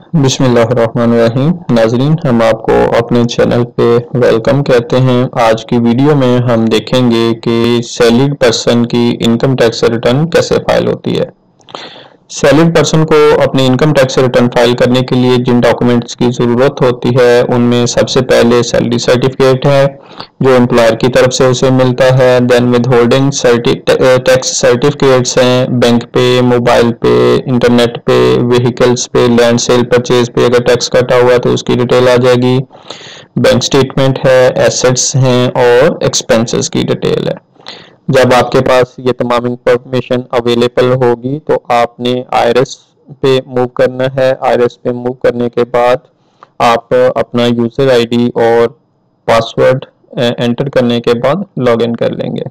बिस्मिल्लाहिर्रहमानिर्रहीम। नाजरीन, हम आपको अपने चैनल पे वेलकम कहते हैं। आज की वीडियो में हम देखेंगे कि सैलरीड पर्सन की इनकम टैक्स रिटर्न कैसे फाइल होती है। सैलरीड पर्सन को अपनी इनकम टैक्स रिटर्न फाइल करने के लिए जिन डॉक्यूमेंट्स की ज़रूरत होती है उनमें सबसे पहले सैलरी सर्टिफिकेट है जो एम्प्लॉयर की तरफ से उसे मिलता है। Then withholding tax certificates हैं, बैंक पे, मोबाइल पे, इंटरनेट पे, व्हीकल्स पे, लैंड सेल परचेज पे अगर टैक्स कटा हुआ है तो उसकी डिटेल आ जाएगी। बैंक स्टेटमेंट है, एसेट्स हैं और एक्सपेंसेस की डिटेल है। जब आपके पास ये तमाम इंफॉर्मेशन अवेलेबल होगी तो आपने आईआरएस पे मूव करना है। आईआरएस पे मूव करने के बाद आप अपना यूजर आईडी और पासवर्ड एंटर करने के बाद लॉगिन कर लेंगे।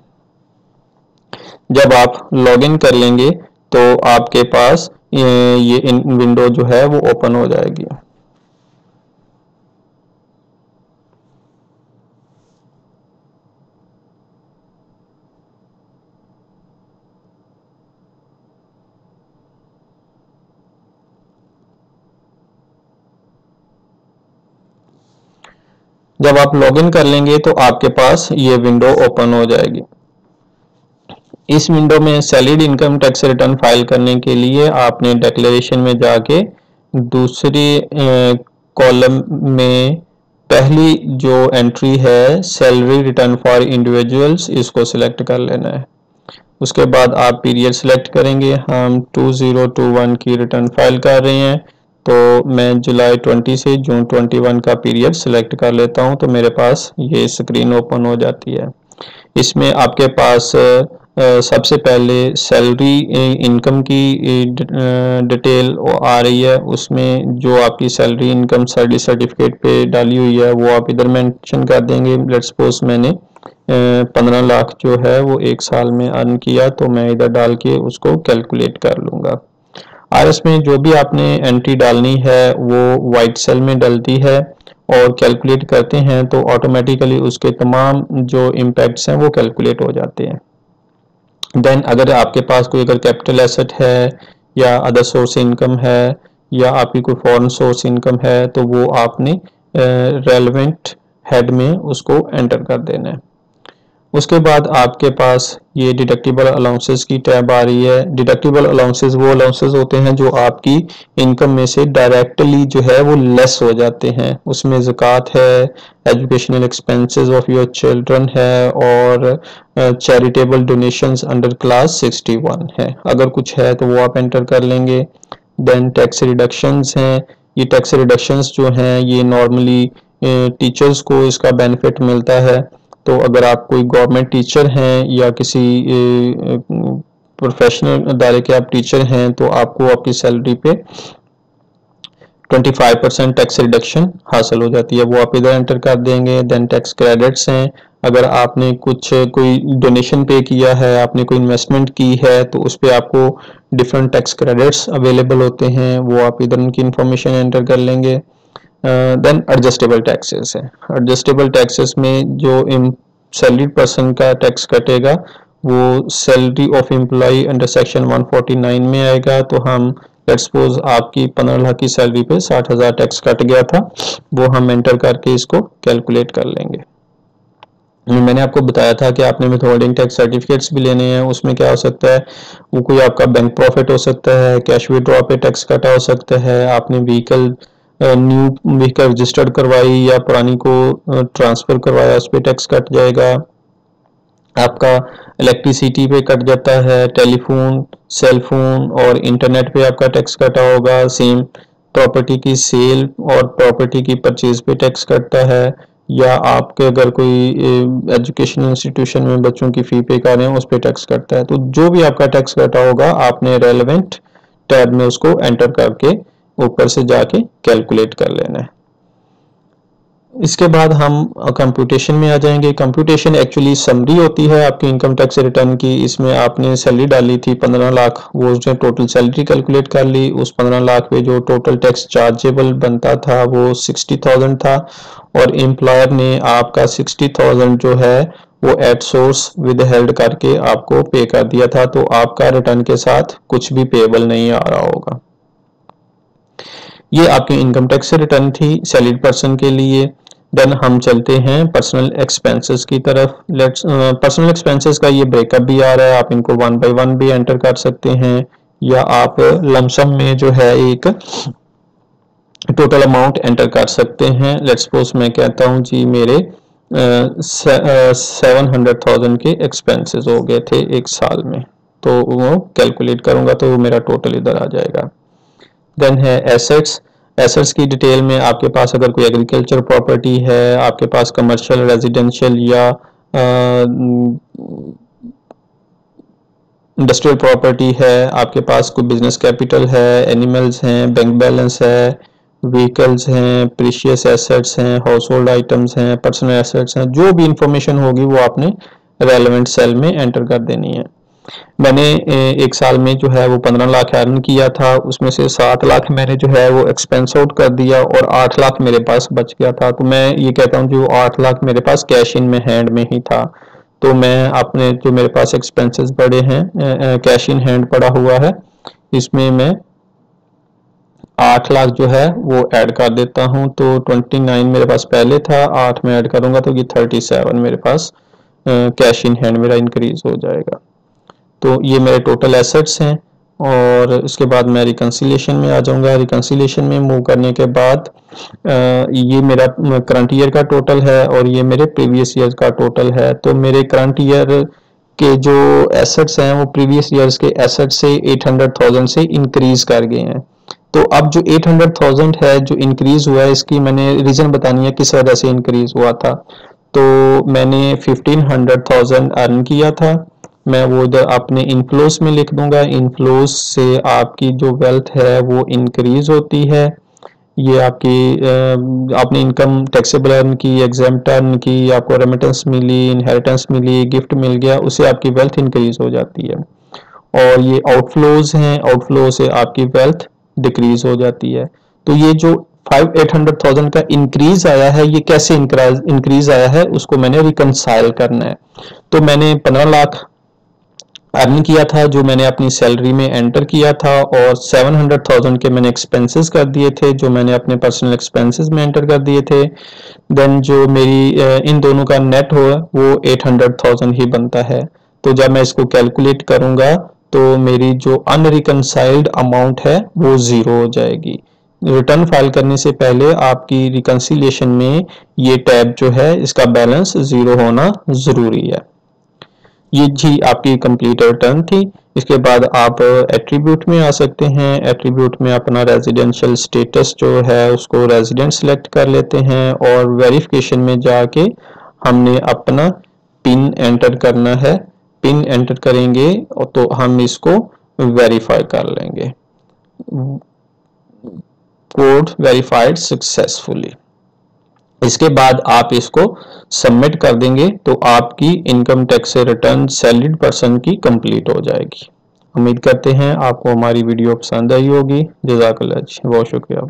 जब आप लॉगिन कर लेंगे तो आपके पास ये विंडो जो है वो ओपन हो जाएगी। जब आप लॉगिन कर लेंगे तो आपके पास ये विंडो ओपन हो जाएगी। इस विंडो में salaried income tax return file करने के लिए आपने डिक्लेरेशन में जाके दूसरी कॉलम में पहली जो एंट्री है सैलरी रिटर्न फॉर इंडिविजुअल्स, इसको सिलेक्ट कर लेना है। उसके बाद आप पीरियड सिलेक्ट करेंगे। हम 2021 की रिटर्न फाइल कर रहे हैं तो मैं जुलाई 20 से जून 21 का पीरियड सिलेक्ट कर लेता हूं तो मेरे पास ये स्क्रीन ओपन हो जाती है। इसमें आपके पास सबसे पहले सैलरी इनकम की डिटेल आ रही है। उसमें जो आपकी सैलरी इनकम सैलरी सर्टिफिकेट पे डाली हुई है वो आप इधर मेंशन कर देंगे। लेट्स सपोज मैंने 15 लाख जो है वो एक साल में अर्न किया तो मैं इधर डाल के उसको कैलकुलेट कर लूँगा। आरएस में जो भी आपने एंट्री डालनी है वो वाइट सेल में डलती है और कैलकुलेट करते हैं तो ऑटोमेटिकली उसके तमाम जो इम्पैक्ट्स हैं वो कैलकुलेट हो जाते हैं। देन अगर आपके पास कोई अगर कैपिटल एसेट है या अदर सोर्स इनकम है या आपकी कोई फॉरेन सोर्स इनकम है तो वो आपने रेलेवेंट हेड में उसको एंटर कर देना है। उसके बाद आपके पास ये डिडक्टिबल अलाउंसेस की टैब आ रही है। डिडक्टिबल अलाउंसेस वो अलाउंसेस होते हैं जो आपकी इनकम में से डायरेक्टली जो है वो लेस हो जाते हैं। उसमें ज़कात है, educational expenses of your children है और चैरिटेबल डोनेशंस अंडर क्लास 61 है। अगर कुछ है तो वो आप एंटर कर लेंगे। देन टैक्स रिडक्शंस हैं। ये टैक्स रिडक्शंस जो हैं ये नॉर्मली टीचर्स को इसका बेनिफिट मिलता है। तो अगर आप कोई गवर्नमेंट टीचर हैं या किसी प्रोफेशनल अदारे के आप टीचर हैं तो आपको आपकी सैलरी पे 25% टैक्स रिडक्शन हासिल हो जाती है, वो आप इधर एंटर कर देंगे। देन टैक्स क्रेडिट्स हैं। अगर आपने कोई डोनेशन पे किया है, आपने कोई इन्वेस्टमेंट की है तो उस पर आपको डिफरेंट टैक्स क्रेडिट्स अवेलेबल होते हैं, वो आप इधर उनकी इंफॉर्मेशन एंटर कर लेंगे। देन एडजस्टेबल टैक्सेस है। एडजस्टेबल टैक्सेस में जो सैलरीड पर्सन का टैक्स कटेगा वो salary of employ under section 149 में आएगा। तो हम लेट्स सपोज आपकी 15 लाख की सैलरी पे 60,000 टैक्स कट गया था, वो हम एंटर करके इसको कैलकुलेट कर लेंगे। मैंने आपको बताया था कि आपने विथहोल्डिंग टैक्स सर्टिफिकेट्स भी लेने हैं। उसमें क्या हो सकता है, वो कोई आपका बैंक प्रॉफिट हो सकता है, कैश विड्रॉ पे टैक्स कटा हो सकता है, आपने न्यू व्हीकल रजिस्टर्ड करवाई या पुरानी को ट्रांसफर करवाया उस पर टैक्स कट जाएगा। आपका इलेक्ट्रिसिटी पे कट जाता है, टेलीफोन, सेल फोन और इंटरनेट पे आपका टैक्स कटा होगा। सेम प्रॉपर्टी की सेल और प्रॉपर्टी की परचेज पे टैक्स कटता है, या आपके अगर कोई एजुकेशनल इंस्टीट्यूशन में बच्चों की फी पे कर रहे हैं उस पर टैक्स कटता है। तो जो भी आपका टैक्स कटा होगा आपने रेलेवेंट टैब में उसको एंटर करके ऊपर से जाके कैलकुलेट कर लेना है। इसके बाद हम कंप्यूटेशन में आ जाएंगे। कंप्यूटेशन एक्चुअली समरी होती है आपकी इनकम टैक्स रिटर्न की। इसमें आपने सैलरी डाली थी 15 लाख, वो उसने टोटल सैलरी कैलकुलेट कर ली। उस 15 लाख पे जो टोटल टैक्स चार्जेबल बनता था वो 60,000 था और एम्प्लॉयर ने आपका 60,000 जो है वो एट सोर्स विद हेल्ड करके आपको पे कर दिया था। तो आपका रिटर्न के साथ कुछ भी पेएबल नहीं आ रहा होगा। ये आपकी इनकम टैक्स रिटर्न थी सैलरीड पर्सन के लिए। देन हम चलते हैं पर्सनल एक्सपेंसेस की तरफ। लेट्स पर्सनल एक्सपेंसेस का ये ब्रेकअप भी आ रहा है, आप इनको 1 by 1 भी एंटर कर सकते हैं, या आप लमसम में जो है एक टोटल अमाउंट एंटर कर सकते हैं। लेट्स सपोज मैं कहता हूं जी मेरे 700,000 के एक्सपेंसेस हो गए थे एक साल में, तो वो कैलकुलेट करूंगा तो वो मेरा टोटल इधर आ जाएगा। देन है एसेट्स। एसेट्स की डिटेल में आपके पास अगर कोई एग्रीकल्चर प्रॉपर्टी है, आपके पास कमर्शियल, रेजिडेंशियल या इंडस्ट्रियल प्रॉपर्टी है, आपके पास कोई बिजनेस कैपिटल है, एनिमल्स हैं, बैंक बैलेंस है, व्हीकल्स हैं, प्रीशियस एसेट्स हैं, हाउस होल्ड आइटम्स हैं, पर्सनल एसेट्स हैं, जो भी इंफॉर्मेशन होगी वो आपने रेलेवेंट सेल में एंटर कर देनी है। मैंने एक साल में जो है वो 15 लाख अर्न किया था, उसमें से 7 लाख मैंने जो है वो एक्सपेंस आउट कर दिया और 8 लाख मेरे पास बच गया था। तो मैं ये कहता हूँ जो 8 लाख मेरे पास कैश इन में हैंड में ही था, तो मैं अपने जो मेरे पास एक्सपेंसेस पड़े हैं कैश इन हैंड पड़ा हुआ है, इसमें मैं 8 लाख जो है वो ऐड कर देता हूं। तो 29 मेरे पास पहले था, 8 में ऐड करूंगा तो ये 37 मेरे पास कैश इन हैंड मेरा इंक्रीज हो जाएगा। तो ये मेरे टोटल एसेट्स हैं। और इसके बाद मैं रिकंसिलिएशन में आ जाऊंगा। रिकंसिलिएशन में मूव करने के बाद ये मेरा करंट ईयर का टोटल है और ये मेरे प्रीवियस ईयर का टोटल है। तो मेरे करंट ईयर के जो एसेट्स हैं वो प्रीवियस ईयर्स के एसेट्स से 800,000 से इंक्रीज कर गए हैं। तो अब जो 800,000 है जो इंक्रीज हुआ है, इसकी मैंने रीजन बतानी है किस वजह से इंक्रीज हुआ था। तो मैंने 1500,000 अर्न किया था, मैं वो इधर अपने इनफ्लोस में लिख दूंगा। इनफ्लोस से आपकी जो वेल्थ है वो इंक्रीज होती है। ये आपकी आपने इनकम टैक्सेबल अर्न की, एग्जेम्प्ट अर्न की, आपको रेमिटेंस मिली, इनहेरिटेंस मिली, गिफ्ट मिल गया, उससे आपकी वेल्थ इंक्रीज हो जाती है। और ये आउटफ्लोज हैं, आउटफ्लो से आपकी वेल्थ डिक्रीज हो जाती है। तो ये जो 800,000 का इंक्रीज आया है, ये कैसे इंक्रीज आया है उसको मैंने रिकंसाइल करना है। तो मैंने 15 लाख अर्न किया था जो मैंने अपनी सैलरी में एंटर किया था, और 700,000 के मैंने एक्सपेंसेस कर दिए थे जो मैंने अपने पर्सनल एक्सपेंसेस में एंटर कर दिए थे। देन जो मेरी इन दोनों का नेट हो वो 800,000 ही बनता है। तो जब मैं इसको कैलकुलेट करूंगा तो मेरी जो अनरिकंसाइल्ड अमाउंट है वो 0 हो जाएगी। रिटर्न फाइल करने से पहले आपकी रिकंसिलिएशन में ये टैब जो है इसका बैलेंस 0 होना जरूरी है। ये जी आपकी कंप्लीट रिटर्न थी। इसके बाद आप एट्रीब्यूट में आ सकते हैं। एट्रीब्यूट में अपना रेजिडेंशियल स्टेटस जो है उसको रेजिडेंट सेलेक्ट कर लेते हैं, और वेरिफिकेशन में जाके हमने अपना पिन एंटर करना है। पिन एंटर करेंगे तो हम इसको वेरीफाई कर लेंगे। Code verified successfully. इसके बाद आप इसको सबमिट कर देंगे तो आपकी इनकम टैक्स से रिटर्न सैलरीड पर्सन की कंप्लीट हो जाएगी। उम्मीद करते हैं आपको हमारी वीडियो पसंद आई होगी। जज़ाकल्लाह, बहुत शुक्रिया।